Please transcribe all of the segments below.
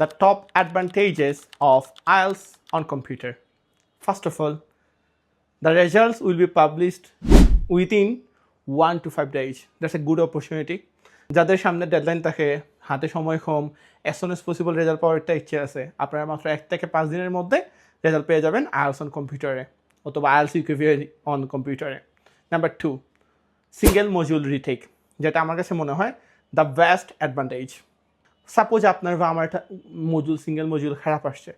The top advantages of IELTS on computer. First of all, the results will be published within 1 to 5 days. That's a good opportunity. যাদের সামনে deadline থাকে, হাতে সময় কম, as soon as possible result পাওয়ার একটা ইচ্ছে আছে, আপনারা মাত্র 1 থেকে 5 দিনের মধ্যে রেজাল্ট পেয়ে যাবেন IELTS on কম্পিউটারে অথবা IELTS UKVA on কম্পিউটারে। নাম্বার 2, সিঙ্গেল মডিউল রিটেক, যেটা আমার কাছে মনে হয় দ্য বেস্ট অ্যাডভান্টেজ। সাপোজ আপনার বা আমার একটা সিঙ্গেল মডিউল খারাপ আসছে,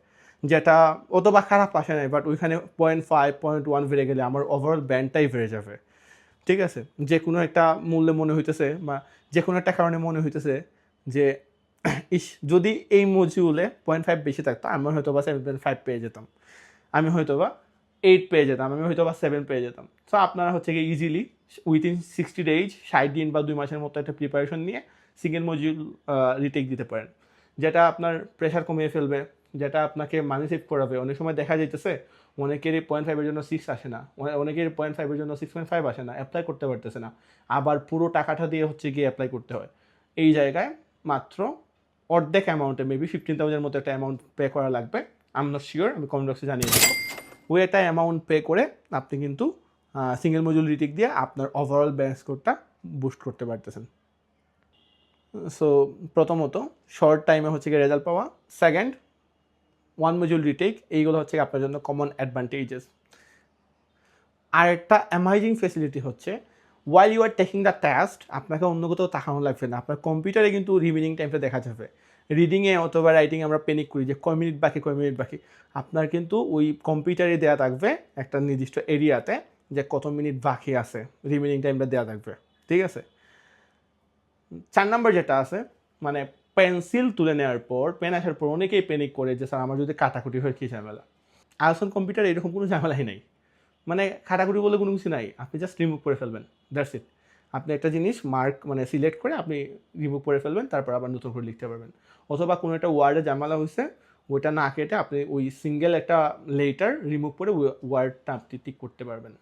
যেটা অথবা খারাপ আসে নাই, বাট ওইখানে 0.5 0.1 বেড়ে গেলে আমার ওভারঅল ব্যান্ডটাই বেড়ে যাবে। ঠিক আছে, যে কোনো একটা মূল্যে মনে হইতেছে বা যে কোনো একটা কারণে মনে হইতেছে যে যদি এই মডিউলে 0.5 বেশি থাকতো, আমি হয়তো বা 7.5 পেয়ে যেতাম, আমি হয়তো বা 8 পেয়ে যেতাম, আমি হয়তো বা 7 পেয়ে যেতাম। সো আপনারা হচ্ছে কি ইজিলি উইথিন 60 ডেজ 60 দিন বা 2 মাসের মতো একটা প্রিপারেশন নিয়ে সিঙ্গেল মডিউল রিটেক দিতে পারেন, যেটা আপনার প্রেশার কমিয়ে ফেলবে, যেটা আপনাকে মানি সেভ করাবে। অনেক সময় দেখা যাইতেছে অনেকেরই 0.5-এর জন্য 6 আসে না, অনেকের 0.5-এর জন্য 6.5 আসে না, অ্যাপ্লাই করতে পারতেছে না, আবার পুরো টাকাটা দিয়ে হচ্ছে গিয়ে অ্যাপ্লাই করতে হয়। এই জায়গায় মাত্র অর্ধেক অ্যামাউন্টে, মেবি 15,000 মতো একটা অ্যামাউন্ট পে করা লাগবে, আই এম নট শিওর, আমি কমেন্ট বক্সে জানিয়ে দেবো। ওই একটা অ্যামাউন্ট পে করে আপনি কিন্তু সিঙ্গেল মডিউল রিটেক দিয়ে আপনার ওভারঅল ব্যাংক স্কোরটা বুস্ট করতে পারতেছেন। সো প্রথমত শর্ট টাইমে হচ্ছে গিয়ে রেজাল্ট পাওয়া, সেকেন্ড ওয়ান মডিউল রিটেক, এইগুলো হচ্ছে আপনার জন্য কমন অ্যাডভান্টেজেস। আর একটা অ্যামাইজিং ফেসিলিটি হচ্ছে while you are taking the test, আপনাকে অন্য কোথাও তাকানো লাগবে না, আপনার কম্পিউটারে কিন্তু রিমেনিং টাইমটা দেখা যাবে। রিডিংয়ে অথবা রাইটিংয়ে আমরা পেনিক করি যে কয় মিনিট বাকি, আপনার কিন্তু ওই কম্পিউটারে দেওয়া থাকবে একটা নির্দিষ্ট এরিয়াতে যে কত মিনিট বাকি আছে, রিমেনিং টাইমটা দেওয়া থাকবে। ঠিক আছে, 4 নাম্বার যেটা আছে, মানে পেন্সিল তুলে নেওয়ার পর, পেন আসার পর অনেকেই পেনিক করে যে স্যার আমার যদি কাটাকুটি হয় কী ঝামেলা। IELTS on কম্পিউটারে এরকম কোনো ঝামেলাই নেই, মানে কাটাকুটি বলে কোনো কিছু নাই, আপনি জাস্ট রিমুভ করে ফেলবেন, দ্যাটস ইট। আপনি একটা জিনিস মানে সিলেক্ট করে আপনি রিমুভ করে ফেলবেন, তারপর আবার নতুন করে লিখতে পারবেন। অথবা কোনো একটা ওয়ার্ডে ঝামেলা হয়েছে, ওইটা না কেটে আপনি ওই সিঙ্গেল একটা লেটার রিমুভ করে ওয়ার্ডটা আপনি টিক করতে পারবেন।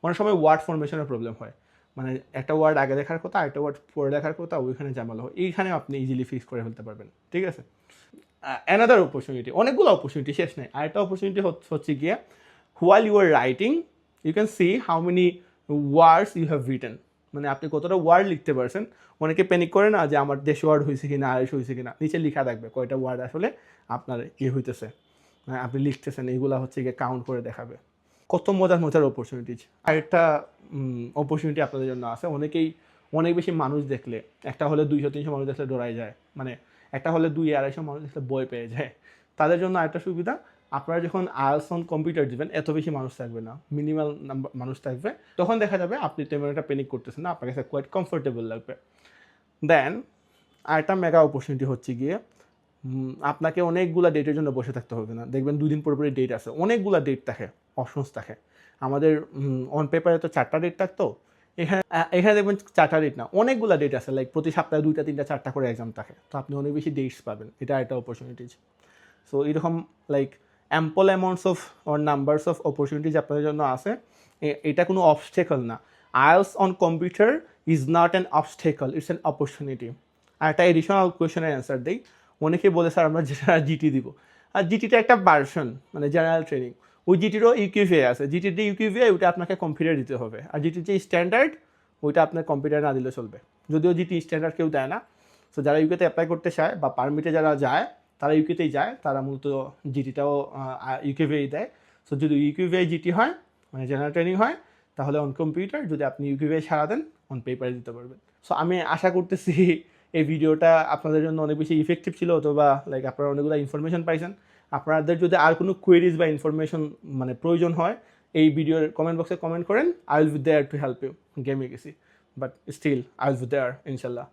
অনেক সময় ওয়ার্ড ফরমেশনের প্রবলেম হয়, মানে একটা ওয়ার্ড আগে দেখার কথা, আরেকটা ওয়ার্ড পরে দেখার কথা, ওইখানে ঝামেলা হয়, এইখানে আপনি ইজিলি ফিক্স করে ফেলতে পারবেন। ঠিক আছে, অ্যানাদার অপরচুনিটি, অনেকগুলো অপরচুনিটি, শেষ নেই। আরেকটা অপরচুনিটি হচ্ছে গিয়ে while you are writing you can see how many words you have written, মানে আপনি কতটা ওয়ার্ড লিখতে পারছেন। অনেকে প্যানিক করে না যে আমার 150 ওয়ার্ড হয়েছে কিনা, 250 হয়েছে কিনা, নিচে লেখা থাকবে কয়টা ওয়ার্ড আসলে আপনার হইতেছে, আপনি লিখতেছেন, এইগুলা হচ্ছে গিয়ে কাউন্ট করে দেখাবে। কত মজার অপরচুনিটিজ। আরেকটা অপরচুনিটি আপনাদের জন্য আছে, অনেক বেশি মানুষ দেখলে, একটা হলে 200-300 মানুষ দেখলে ডরাই যায়, মানে একটা হলে 200-250 মানুষ দেখলে ভয় পেয়ে যায়। তাদের জন্য আরেকটা সুবিধা, আপনারা যখন IELTS on কম্পিউটার দিবেন এত বেশি মানুষ থাকবে না, মিনিমাল নাম্বার মানুষ থাকবে, তখন দেখা যাবে আপনি তেমন একটা প্যানিক করতেছেন না, আপনার কাছে কোয়াইট কমফোর্টেবল লাগবে। দেন আরেকটা মেগা অপরচুনিটি হচ্ছে গিয়ে আপনাকে অনেকগুলো ডেটের জন্য বসে থাকতে হবে না। দেখবেন 2 দিন পরে ডেট আছে, অনেকগুলো ডেট থাকে, অপশনস থাকে। আমাদের অন পেপারে তো 4টা ডেট থাকতো, এখানে দেখবেন 4টা ডেট না, অনেকগুলো ডেট আছে, লাইক প্রতি সপ্তাহে 2টা 3টা 4টা করে এক্সাম থাকে, তো আপনি অনেক বেশি ডেটস পাবেন, এটা একটা অপরচুনিটিজ। সো এরকম like ample amounts of or numbers of opportunities আপনাদের জন্য আছে, এটা কোনো অবস্টেকল না। IELTS on computer is not an obstacle, it's an opportunity. আর একটা এডিশনাল কোয়েশনের অ্যান্সার দিই, অনেকে বলে স্যার আমরা জিটি দিব, আর জিটিটা একটা ভার্সন, মানে জেনারেল ট্রেনিং, ওই জিটিরও ইউকিউভিআই আছে, জিটির যে ইউকিউভিআই ওইটা আপনাকে কম্পিউটার দিতে হবে, আর জিটির যে স্ট্যান্ডার্ড ওইটা আপনার কম্পিউটার না দিলে চলবে, যদিও জিটি স্ট্যান্ডার্ড কেউ দেয় না। সো যারা ইউকেতে অ্যাপ্লাই করতে চায় বা পারমিটে যারা যায়, তারা ইউকেতেই যায়, তারা মূলত জিটিটাও ইউকিউভিআই দেয়। সো যদি ইউকিউভিআই জিটি হয়, মানে জেনারেল ট্রেনিং হয়, তাহলে অন কম্পিউটার, যদি আপনি ইউকিউভিআই সারা দেন অন পেপারে দিতে পারবেন। সো আমি আশা করতেছি এই ভিডিওটা আপনাদের জন্য অনেক বেশি ইফেক্টিভ ছিল, অথবা লাইক আপনারা অনেকগুলো ইনফরমেশন পাইছেন। আপনাদের যদি আর কোনো কোয়েরিজ বা ইনফরমেশন মানে প্রয়োজন হয়, এই ভিডিওর কমেন্ট বক্সে কমেন্ট করেন, I will be there to help you. গেমে গেছি, but still I will be there ইনশাল্লাহ।